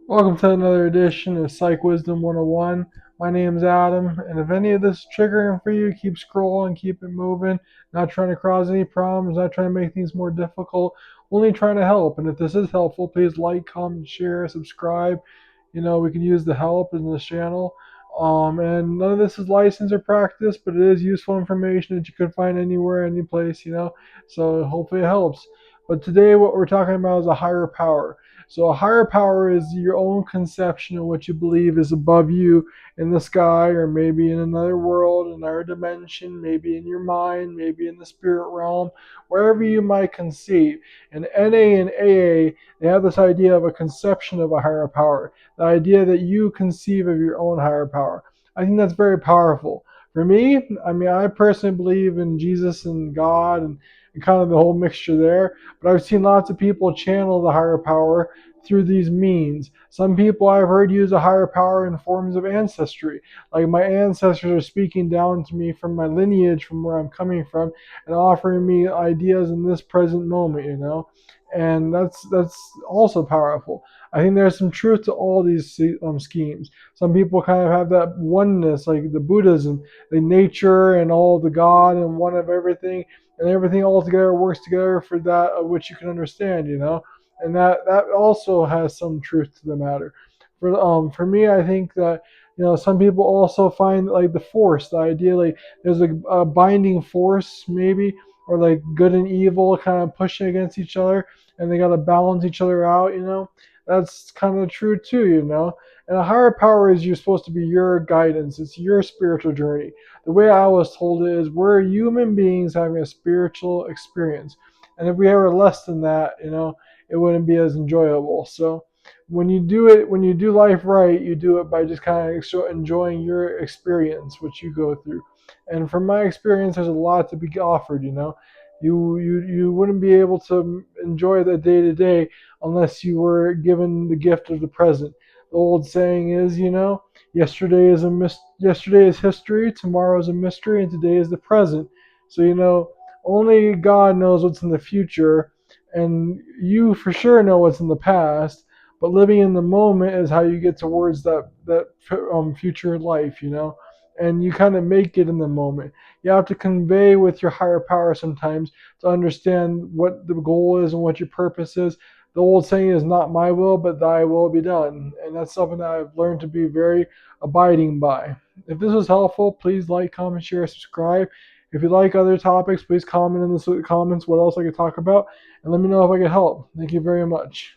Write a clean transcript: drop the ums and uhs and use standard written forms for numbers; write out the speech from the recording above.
Welcome to another edition of Psych Wisdom 101. My name's Adam, and if any of this is triggering for you, keep scrolling, keep it moving. Not trying to cause any problems, not trying to make things more difficult, only trying to help. And if this is helpful, please like, comment, share, subscribe. We can use the help in this channel. And none of this is license or practice, but it is useful information that you could find anywhere, any place. So hopefully it helps. But today, what we're talking about is a higher power. So a higher power is your own conception of what you believe is above you in the sky, or maybe in another world, another dimension, maybe in your mind, maybe in the spirit realm, wherever you might conceive. And NA and AA, they have this idea of a conception of a higher power, the idea that you conceive of your own higher power. I think that's very powerful. For me, I personally believe in Jesus and God and kind of the whole mixture there. But I've seen lots of people channel the higher power through these means. Some people I've heard use a higher power in forms of ancestry. Like my ancestors are speaking down to me from my lineage, from where I'm coming from, and offering me ideas in this present moment. And that's also powerful. I think there's some truth to all these schemes. Some people kind of have that oneness, like the Buddhism, the nature and all the God and one of everything, and everything all together works together for that of which you can understand. And that also has some truth to the matter. For me, I think that some people also find like the force, the idea like there's a binding force maybe, or like good and evil kind of pushing against each other, and they got to balance each other out. That's kind of true too. And a higher power is you're supposed to be your guidance. It's your spiritual journey. The way I was told it is we're human beings having a spiritual experience. And if we ever less than that, it wouldn't be as enjoyable. So when you do it, when you do life right, you do it by just kind of enjoying your experience, what you go through. And from my experience, there's a lot to be offered. You wouldn't be able to enjoy the day to day unless you were given the gift of the present. The old saying is, yesterday is history, tomorrow is a mystery, and today is the present. So only God knows what's in the future, and you for sure know what's in the past. But living in the moment is how you get towards that future life. And you kind of make it in the moment. You have to convey with your higher power sometimes to understand what the goal is and what your purpose is. The old saying is not my will, but thy will be done. And that's something that I've learned to be very abiding by. If this was helpful, please like, comment, share, subscribe. If you like other topics, please comment in the comments what else I could talk about, and let me know if I could help. Thank you very much.